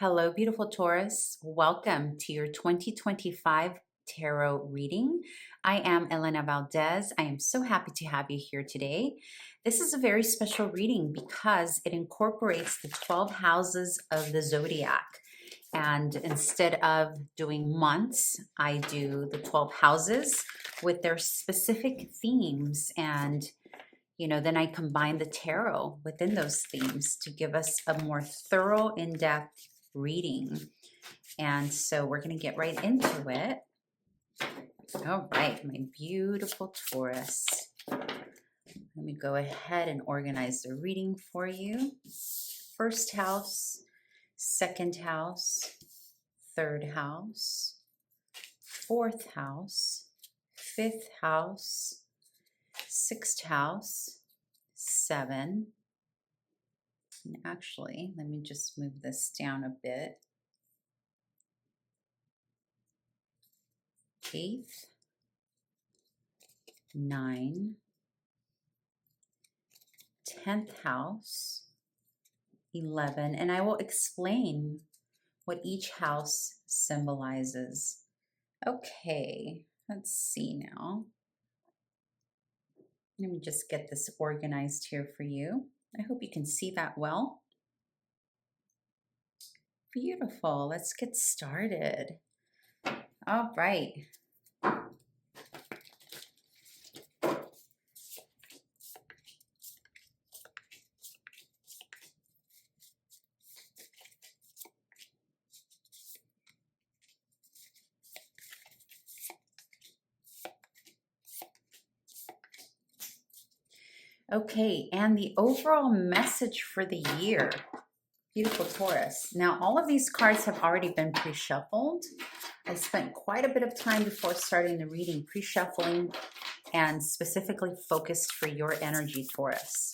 Hello, beautiful Taurus. Welcome to your 2025 tarot reading. I am Elena Valdez. I am so happy to have you here today. This is a very special reading because it incorporates the 12 houses of the zodiac. And instead of doing months, I do the 12 houses with their specific themes. And then I combine the tarot within those themes to give us a more thorough, in-depth reading. And so we're going to get right into it. All right, my beautiful Taurus. Let me go ahead and organize the reading for you. First house, second house, third house, fourth house, fifth house, sixth house, 7. And actually, let me just move this down a bit. 8th, 9, 10th house, 11, and I will explain what each house symbolizes. Okay, let's see now. Let me just get this organized here for you. I hope you can see that well. Beautiful. Let's get started. All right. Okay, and the overall message for the year, beautiful Taurus. Now, all of these cards have already been pre-shuffled. I spent quite a bit of time before starting the reading pre-shuffling and specifically focused for your energy, Taurus.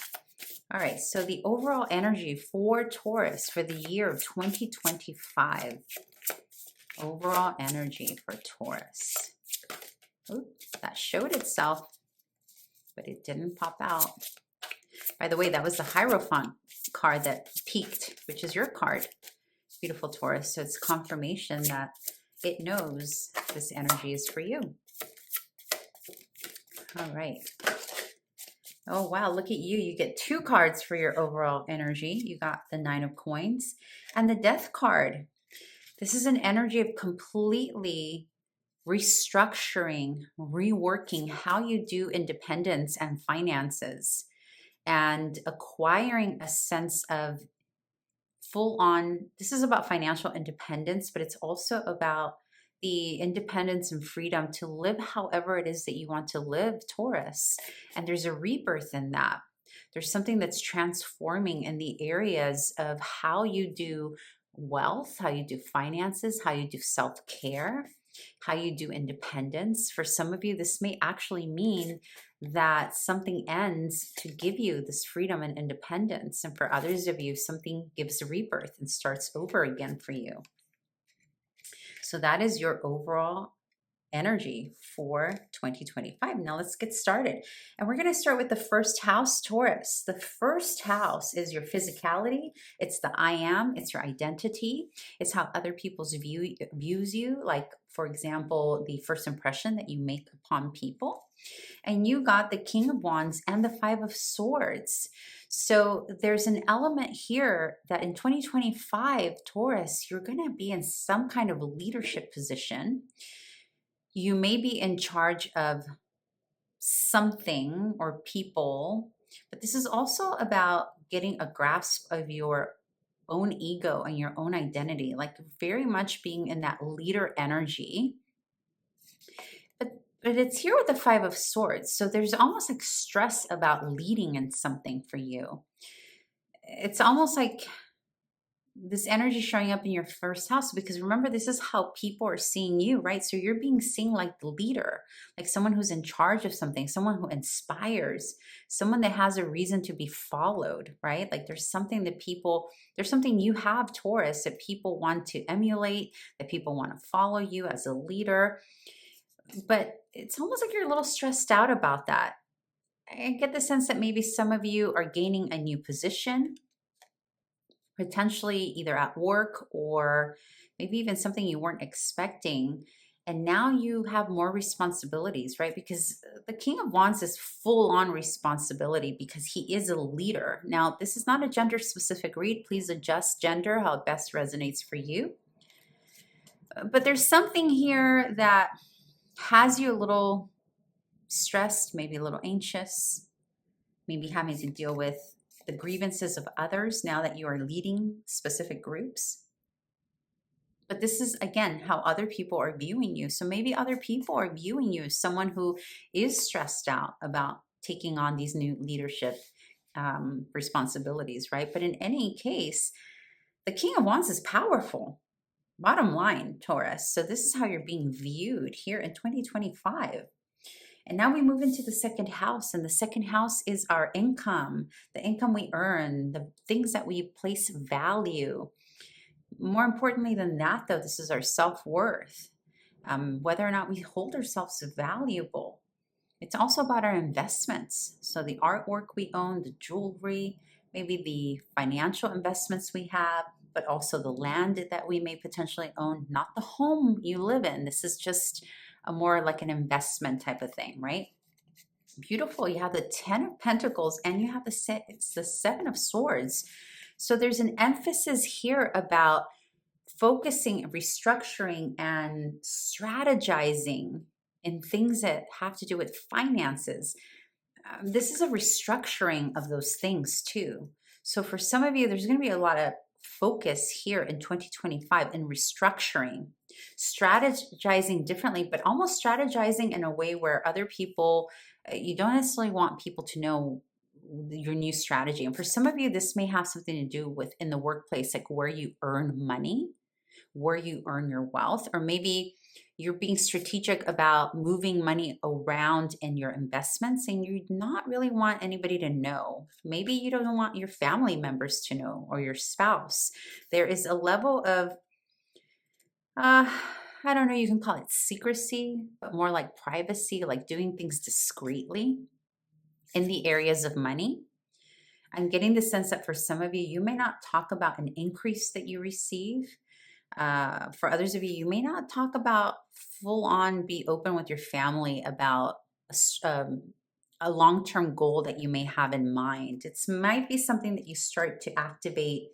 All right, so the overall energy for Taurus for the year of 2025. Overall energy for Taurus. Ooh, that showed itself, but it didn't pop out. By the way, that was the Hierophant card that peaked, which is your card, beautiful Taurus. So it's confirmation that it knows this energy is for you. All right. Oh, wow. Look at you. You get 2 cards for your overall energy. You got the 9 of Coins and the Death card. This is an energy of completely restructuring, reworking how you do independence and finances, and acquiring a sense of full on, this is about financial independence, but it's also about the independence and freedom to live however it is that you want to live, Taurus. And there's a rebirth in that. There's something that's transforming in the areas of how you do wealth, how you do finances, how you do self-care, how you do independence. For some of you, this may actually mean that something ends to give you this freedom and independence. And for others of you, something gives a rebirth and starts over again for you. So that is your overall energy for 2025. Now let's get started. And we're going to start with the first house, Taurus. The first house is your physicality. It's the I am. It's your identity. It's how other people's views you. Like, for example, the first impression that you make upon people. And you got the King of Wands and the 5 of Swords. So there's an element here that in 2025, Taurus, you're going to be in some kind of leadership position. You may be in charge of something or people, but this is also about getting a grasp of your own ego and your own identity, like very much being in that leader energy. But it's here with the 5 of Swords. So there's almost like stress about leading in something for you. It's almost like this energy showing up in your first house, because remember, this is how people are seeing you, right? So you're being seen like the leader, like someone who's in charge of something, someone who inspires, someone that has a reason to be followed, right? Like there's something you have, Taurus, that people want to emulate, that people want to follow you as a leader. But it's almost like you're a little stressed out about that. I get the sense that maybe some of you are gaining a new position. potentially either at work or maybe even something you weren't expecting. And now you have more responsibilities, right? Because the King of Wands is full on responsibility because he is a leader. Now, this is not a gender specific read. Please adjust gender how it best resonates for you. But there's something here that has you a little stressed, maybe a little anxious, maybe having to deal with the grievances of others now that you are leading specific groups. But this is, again, how other people are viewing you. So maybe other people are viewing you as someone who is stressed out about taking on these new leadership responsibilities, right? But in any case, the King of Wands is powerful. Bottom line, Taurus. So this is how you're being viewed here in 2025. And now we move into the second house, and the second house is our income, the income we earn, the things that we place value. More importantly than that, though, this is our self-worth, whether or not we hold ourselves valuable. It's also about our investments. So the artwork we own, the jewelry, maybe the financial investments we have, but also the land that we may potentially own, not the home you live in. This is just a more like an investment type of thing, right? Beautiful. You have the 10 of Pentacles and you have the 7 of Swords. So there's an emphasis here about focusing, restructuring, and strategizing in things that have to do with finances. This is a restructuring of those things too. So for some of you, there's going to be a lot of focus here in 2025 in restructuring, strategizing differently, but almost strategizing in a way where other people, you don't necessarily want people to know your new strategy. And for some of you, this may have something to do with in the workplace, like where you earn money, where you earn your wealth, or maybe you're being strategic about moving money around in your investments and you not really want anybody to know. Maybe you don't want your family members to know or your spouse. There is a level of, I don't know, you can call it secrecy, but more like privacy, like doing things discreetly in the areas of money. I'm getting the sense that for some of you, you may not talk about an increase that you receive. For others of you, you may not talk about full on be open with your family about a long-term goal that you may have in mind. It might be something that you start to activate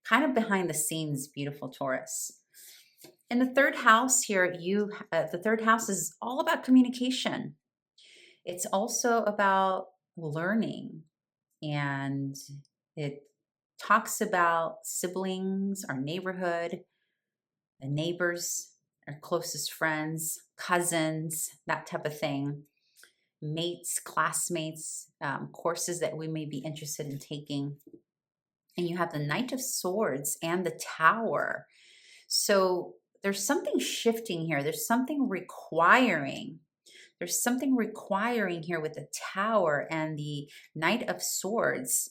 kind of behind the scenes, beautiful Taurus. In the third house here, the third house is all about communication. It's also about learning, and it talks about siblings, our neighborhood, the neighbors, our closest friends, cousins, that type of thing, mates, classmates, courses that we may be interested in taking. And you have the Knight of Swords and the Tower. So there's something shifting here. There's something requiring. There's something requiring here with the Tower and the Knight of Swords.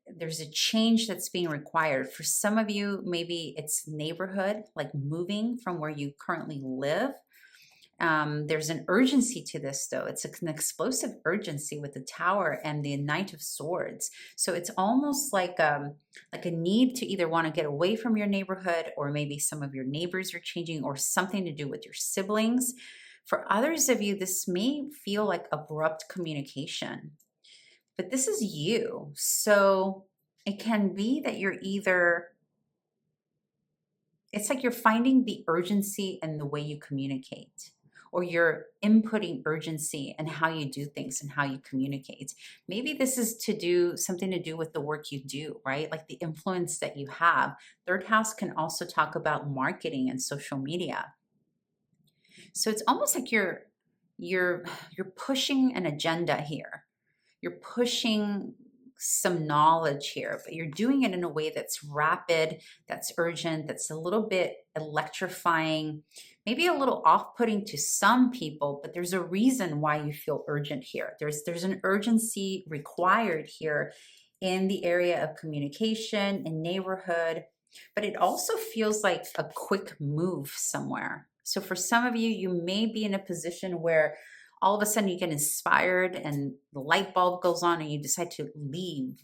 There's a change that's being required. For some of you, maybe it's neighborhood, like moving from where you currently live. There's an urgency to this, though. It's an explosive urgency with the Tower and the Knight of Swords. So it's almost like a need to either want to get away from your neighborhood, or maybe some of your neighbors are changing, or something to do with your siblings. For others of you, this may feel like abrupt communication. But this is you. So it can be that you're it's like you're finding the urgency in the way you communicate, or you're inputting urgency in how you do things and how you communicate. Maybe this is something to do with the work you do, right? Like the influence that you have. Third house can also talk about marketing and social media. So it's almost like you're pushing an agenda here. You're pushing some knowledge here, but you're doing it in a way that's rapid, that's urgent, that's a little bit electrifying, maybe a little off-putting to some people, but there's a reason why you feel urgent here. There's an urgency required here in the area of communication and neighborhood, but it also feels like a quick move somewhere. So for some of you, you may be in a position where all of a sudden you get inspired and the light bulb goes on and you decide to leave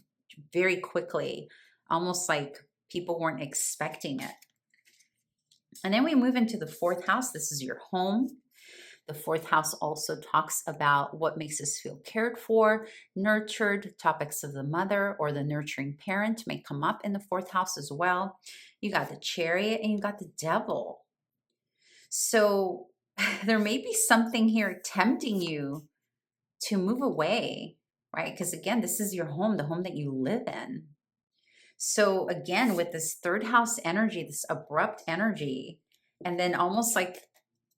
very quickly, almost like People weren't expecting it. And then we move into the fourth house. This is your home. The fourth house also talks about what makes us feel cared for, nurtured. Topics of the mother or the nurturing parent may come up in the fourth house as well. You got the Chariot and you got the Devil. So there may be something here tempting you to move away, right? Because again, this is your home, the home that you live in. So again, with this third house energy, this abrupt energy, and then almost like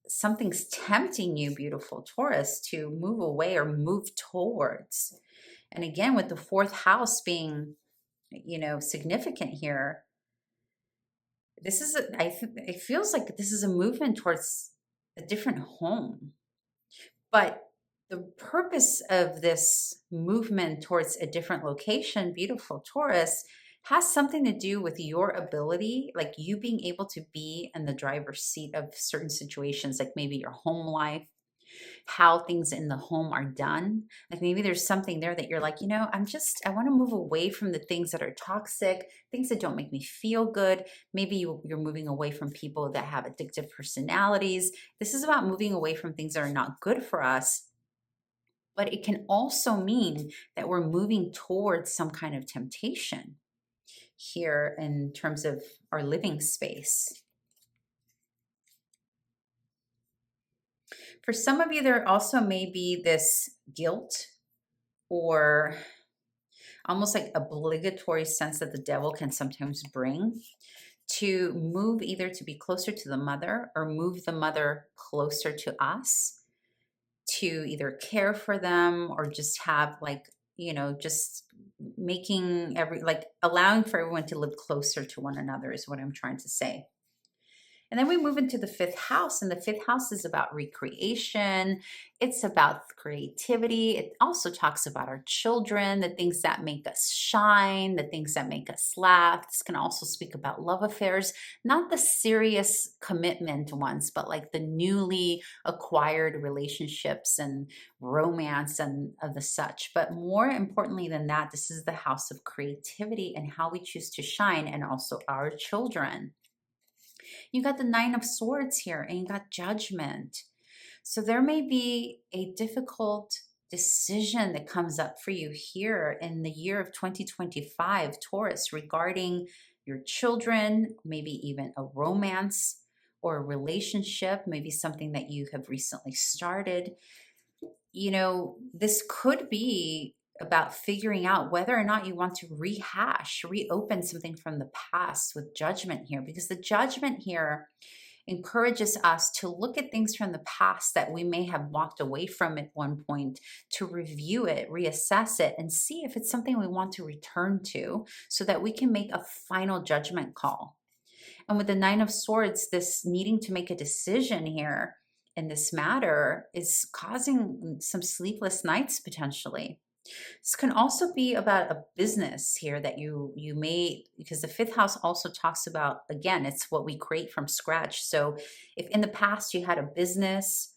something's tempting you, beautiful Taurus, to move away or move towards. And again, with the fourth house being, you know, significant here, this is, it feels like this is a movement towards a different home. But the purpose of this movement towards a different location, beautiful Taurus, has something to do with your ability, like you being able to be in the driver's seat of certain situations, like maybe your home life, how things in the home are done. Like maybe there's something there that you're like, you know, I want to move away from the things that are toxic, things that don't make me feel good. Maybe you're moving away from people that have addictive personalities. This is about moving away from things that are not good for us. But it can also mean that we're moving towards some kind of temptation here in terms of our living space. For some of you, there also may be this guilt or almost like obligatory sense that the devil can sometimes bring to move either to be closer to the mother or move the mother closer to us, to either care for them or just have like, you know, just making allowing for everyone to live closer to one another is what I'm trying to say. And then we move into the fifth house, and the fifth house is about recreation. It's about creativity. It also talks about our children, the things that make us shine, the things that make us laugh. This can also speak about love affairs, not the serious commitment ones, but like the newly acquired relationships and romance and of the such. But more importantly than that, this is the house of creativity and how we choose to shine, and also our children. You got the Nine of Swords here, and you got Judgment. So there may be a difficult decision that comes up for you here in the year of 2025, Taurus, regarding your children, maybe even a romance or a relationship, maybe something that you have recently started. You know, this could be about figuring out whether or not you want to reopen something from the past with Judgment here, because the Judgment here encourages us to look at things from the past that we may have walked away from at one point, to review it, reassess it, and see if it's something we want to return to so that we can make a final judgment call. And with the Nine of Swords, this needing to make a decision here in this matter is causing some sleepless nights potentially. This can also be about a business here that you may, because the fifth house also talks about, again, it's what we create from scratch. So if in the past you had a business,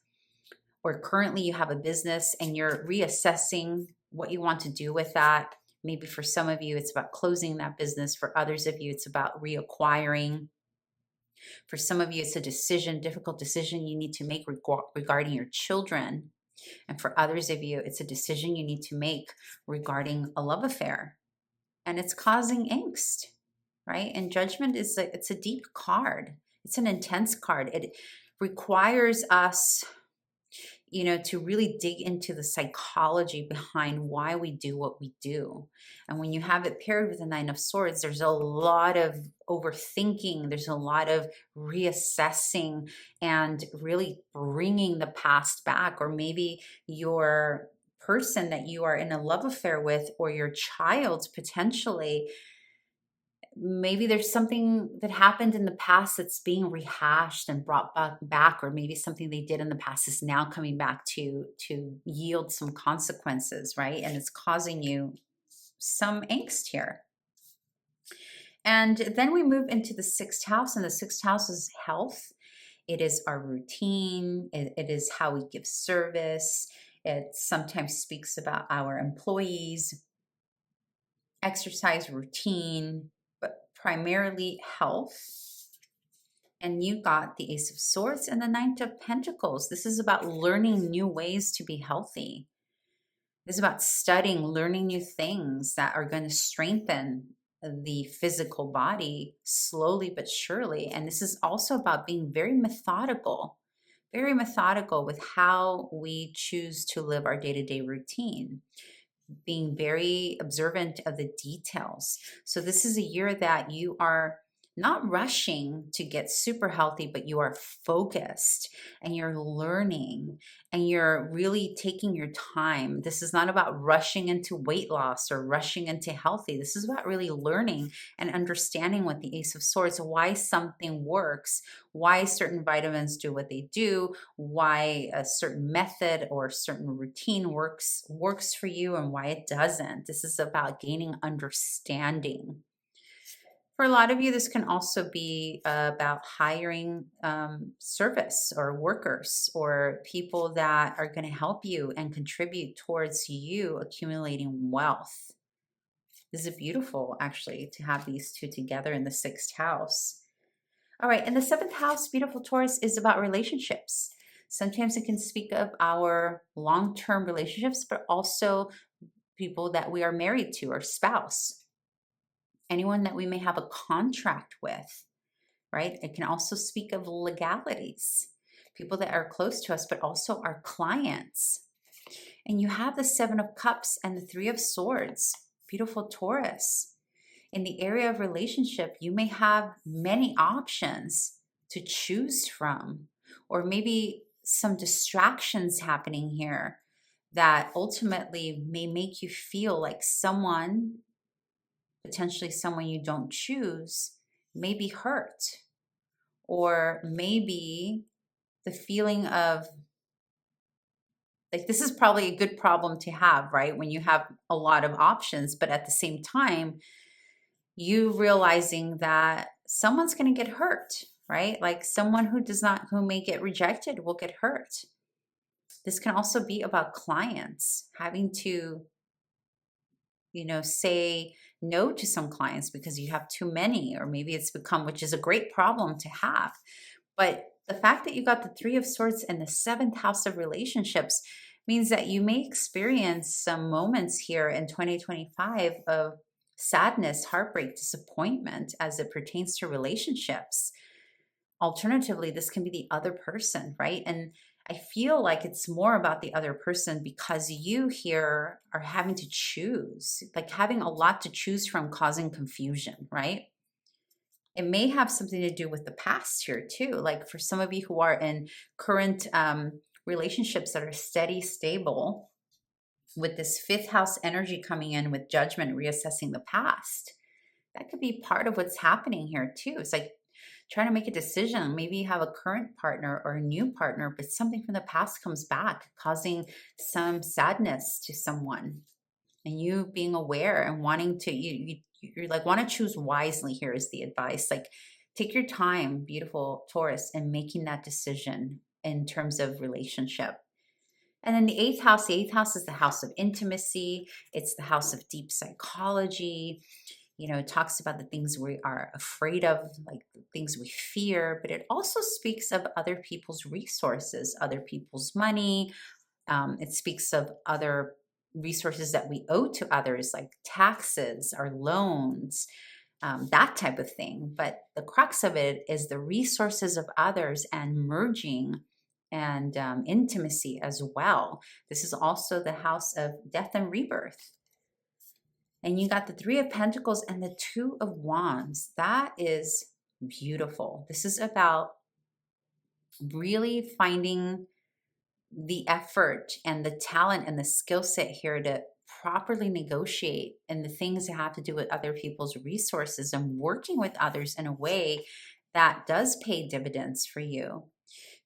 or currently you have a business and you're reassessing what you want to do with that, maybe for some of you it's about closing that business, for others of you it's about reacquiring. For some of you it's a decision, difficult decision you need to make regarding your children. And for others of you, it's a decision you need to make regarding a love affair. And it's causing angst, right? And Judgment is it's a deep card. It's an intense card. It requires us, you know, to really dig into the psychology behind why we do what we do. And when you have it paired with the Nine of Swords, there's a lot of overthinking, there's a lot of reassessing and really bringing the past back, or maybe your person that you are in a love affair with, or your child potentially. Maybe there's something that happened in the past that's being rehashed and brought back, or maybe something they did in the past is now coming back to yield some consequences, right? And it's causing you some angst here. And then we move into the sixth house, and the sixth house is health. It is our routine. It is how we give service. It sometimes speaks about our employees, exercise routine, but primarily health. And you got the Ace of Swords and the Knight of Pentacles. This is about learning new ways to be healthy. This is about studying, learning new things that are going to strengthen the physical body slowly but surely. And this is also about being very methodical with how we choose to live our day-to-day routine, being very observant of the details. So this is a year that you are not rushing to get super healthy, but you are focused and you're learning and you're really taking your time. This is not about rushing into weight loss or rushing into healthy. This is about really learning and understanding with the Ace of Swords, why something works, why certain vitamins do what they do, why a certain method or certain routine works for you and why it doesn't. This is about gaining understanding. For a lot of you, this can also be about hiring service or workers or people that are going to help you and contribute towards you accumulating wealth. This is beautiful, actually, to have these two together in the 6th house. All right, and the 7th house, beautiful Taurus, is about relationships. Sometimes it can speak of our long-term relationships, but also people that we are married to, or spouse. Anyone that we may have a contract with, right? It can also speak of legalities, people that are close to us, but also our clients. And you have the 7 of Cups and the 3 of Swords, beautiful Taurus. In the area of relationship, you may have many options to choose from, or maybe some distractions happening here that ultimately may make you feel like someone, potentially someone you don't choose, may be hurt, or maybe the feeling of like, this is probably a good problem to have, right? When you have a lot of options, but at the same time, you realizing that someone's going to get hurt, right? Like someone who may get rejected will get hurt. This can also be about clients having to, say no to some clients because you have too many, or maybe it's become, which is a great problem to have. But the fact that you got the 3 of Swords and the 7th house of relationships means that you may experience some moments here in 2025 of sadness, heartbreak, disappointment as it pertains to relationships. Alternatively, this can be the other person, right? And I feel like it's more about the other person because you here are having to choose, like having a lot to choose from, causing confusion, right? It may have something to do with the past here too. Like for some of you who are in current relationships that are steady, stable, with this 5th house energy coming in with Judgment, reassessing the past, that could be part of what's happening here too. It's like trying to make a decision. Maybe you have a current partner or a new partner, but something from the past comes back, causing some sadness to someone. And you being aware and wanting to, you're like, want to choose wisely here is the advice. Like, take your time, beautiful Taurus, in making that decision in terms of relationship. And then the 8th house is the house of intimacy. It's the house of deep psychology. It talks about the things we are afraid of, like the things we fear, but it also speaks of other people's resources, other people's money. It speaks of other resources that we owe to others, like taxes or loans, that type of thing. But the crux of it is the resources of others and merging and intimacy as well. This is also the house of death and rebirth. And you got the 3 of Pentacles and the 2 of Wands. That is beautiful. This is about really finding the effort and the talent and the skill set here to properly negotiate and the things that have to do with other people's resources and working with others in a way that does pay dividends for you.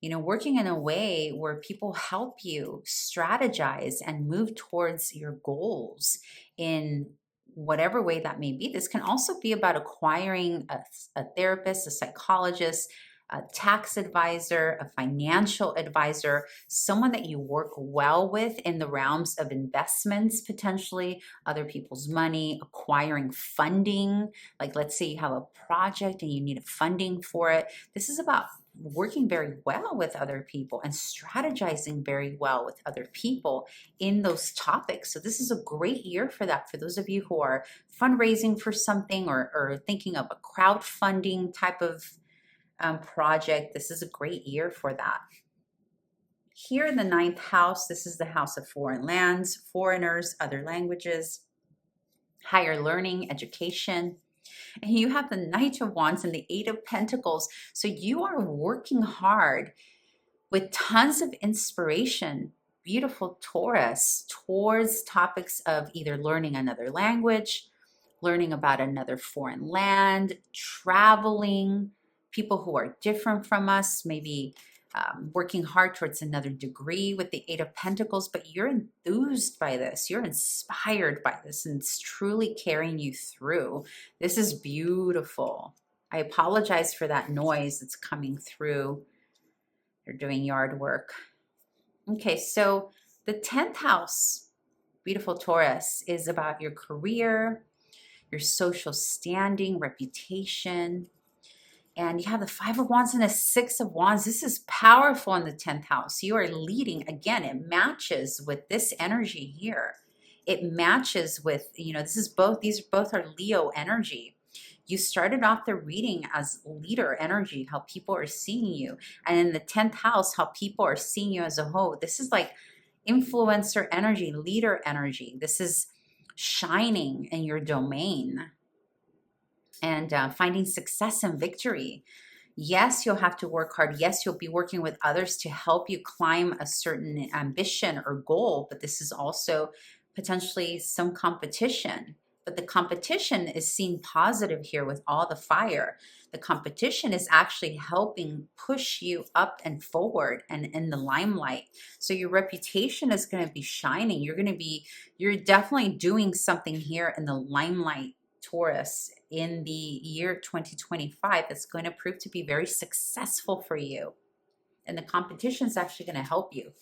Working in a way where people help you strategize and move towards your goals in whatever way that may be. This can also be about acquiring a therapist, a psychologist, a tax advisor, a financial advisor, someone that you work well with in the realms of investments, potentially other people's money, acquiring funding. Like let's say you have a project and you need funding for it. This is about working very well with other people and strategizing very well with other people in those topics. So this is a great year for that. For those of you who are fundraising for something or thinking of a crowdfunding type of project, this is a great year for that. Here in the 9th house, this is the house of foreign lands, foreigners, other languages, higher learning, education. And you have the Knight of Wands and the 8 of Pentacles. So you are working hard with tons of inspiration, beautiful Taurus, towards topics of either learning another language, learning about another foreign land, traveling, people who are different from us, maybe working hard towards another degree with the 8 of Pentacles, but you're enthused by this. You're inspired by this, and it's truly carrying you through. This is beautiful. I apologize for that noise that's coming through. They're doing yard work. Okay, so the 10th house, beautiful Taurus, is about your career, your social standing, reputation. And you have the 5 of Wands and the 6 of Wands. This is powerful in the 10th house. You are leading. Again, it matches with this energy here. It matches with, these both are Leo energy. You started off the reading as leader energy, how people are seeing you. And in the 10th house, how people are seeing you as a whole. This is like influencer energy, leader energy. This is shining in your domain and finding success and victory. Yes, you'll have to work hard. Yes, you'll be working with others to help you climb a certain ambition or goal, but this is also potentially some competition. But the competition is seen positive here with all the fire. The competition is actually helping push you up and forward and in the limelight. So your reputation is going to be shining. You're definitely doing something here in the limelight, Taurus, in the year 2025 that's going to prove to be very successful for you. And the competition is actually going to help you.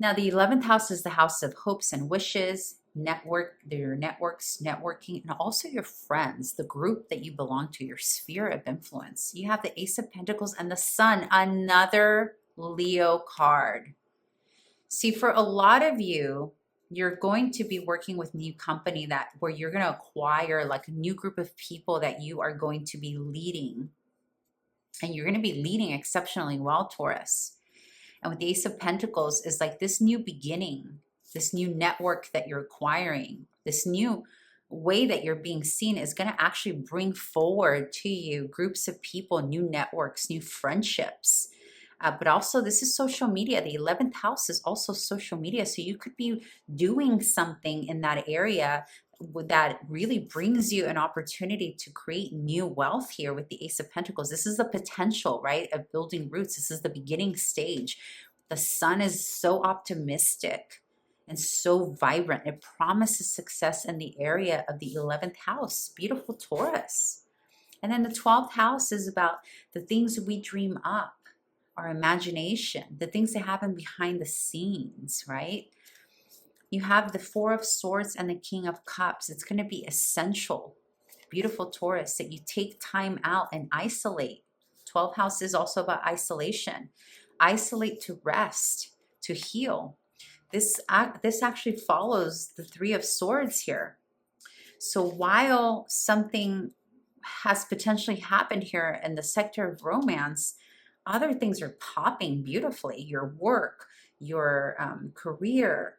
Now, the 11th house is the house of hopes and wishes, your networks, networking, and also your friends, the group that you belong to, your sphere of influence. You have the Ace of Pentacles and the Sun, another Leo card. See, for a lot of you, you're going to be working with new company where you're going to acquire like a new group of people that you are going to be leading. And you're going to be leading exceptionally well, Taurus. And with the Ace of Pentacles is like this new beginning, this new network that you're acquiring, this new way that you're being seen is going to actually bring forward to you groups of people, new networks, new friendships. But also this is social media. The 11th house is also social media. So you could be doing something in that area that really brings you an opportunity to create new wealth here with the Ace of Pentacles. This is the potential, right, of building roots. This is the beginning stage. The Sun is so optimistic and so vibrant. It promises success in the area of the 11th house. Beautiful Taurus. And then the 12th house is about the things we dream up, our imagination, the things that happen behind the scenes, right? You have the 4 of Swords and the King of Cups. It's going to be essential, beautiful Taurus, that you take time out and isolate. 12th house is also about isolation. Isolate to rest, to heal. This actually follows the 3 of Swords here. So while something has potentially happened here in the sector of romance, other things are popping beautifully. Your work, your career,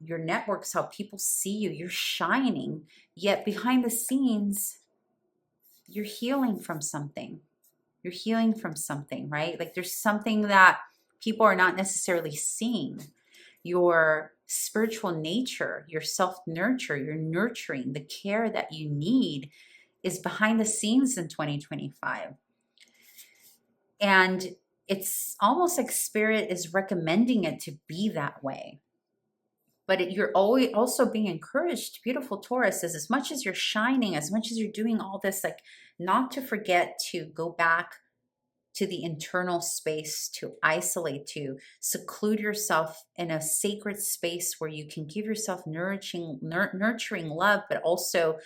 your networks, how people see you, you're shining. Yet behind the scenes, you're healing from something. You're healing from something, right? Like there's something that people are not necessarily seeing. Your spiritual nature, your self-nurture, your nurturing, the care that you need is behind the scenes in 2025. And it's almost like Spirit is recommending it to be that way. But you're always also being encouraged, beautiful Taurus, is as much as you're shining, as much as you're doing all this, like not to forget to go back to the internal space, to isolate, to seclude yourself in a sacred space where you can give yourself nurturing love, but also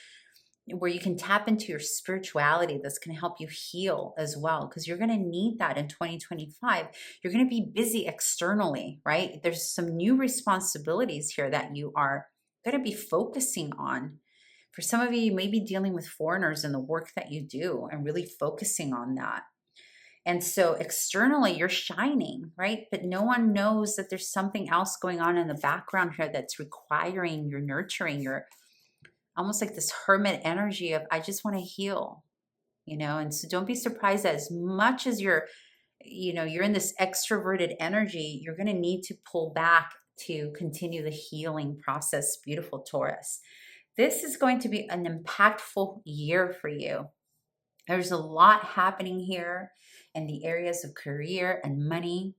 where you can tap into your spirituality that's going to help you heal as well, because you're going to need that in 2025. You're going to be busy externally, right? There's some new responsibilities here that you are going to be focusing on. For some of you, you may be dealing with foreigners in the work that you do and really focusing on that. And so externally, you're shining, right? But no one knows that there's something else going on in the background here that's requiring your nurturing, your almost like this hermit energy of, I just want to heal, And so don't be surprised that as much as you're in this extroverted energy, you're going to need to pull back to continue the healing process. Beautiful Taurus. This is going to be an impactful year for you. There's a lot happening here in the areas of career and money.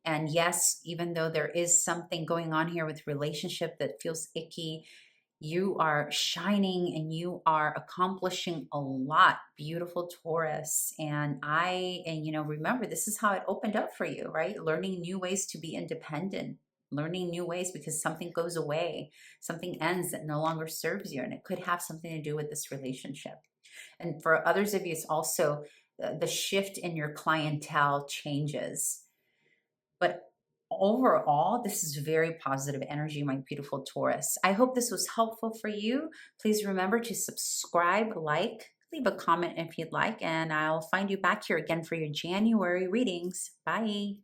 And yes, even though there is something going on here with relationship that feels icky, you are shining and you are accomplishing a lot. Beautiful Taurus. And remember, this is how it opened up for you, right? Learning new ways to be independent, learning new ways because something goes away, something ends that no longer serves you. And it could have something to do with this relationship. And for others of you, it's also the shift in your clientele changes. But overall, this is very positive energy, my beautiful Taurus. I hope this was helpful for you. Please remember to subscribe, leave a comment if you'd like, and I'll find you back here again for your January readings. Bye.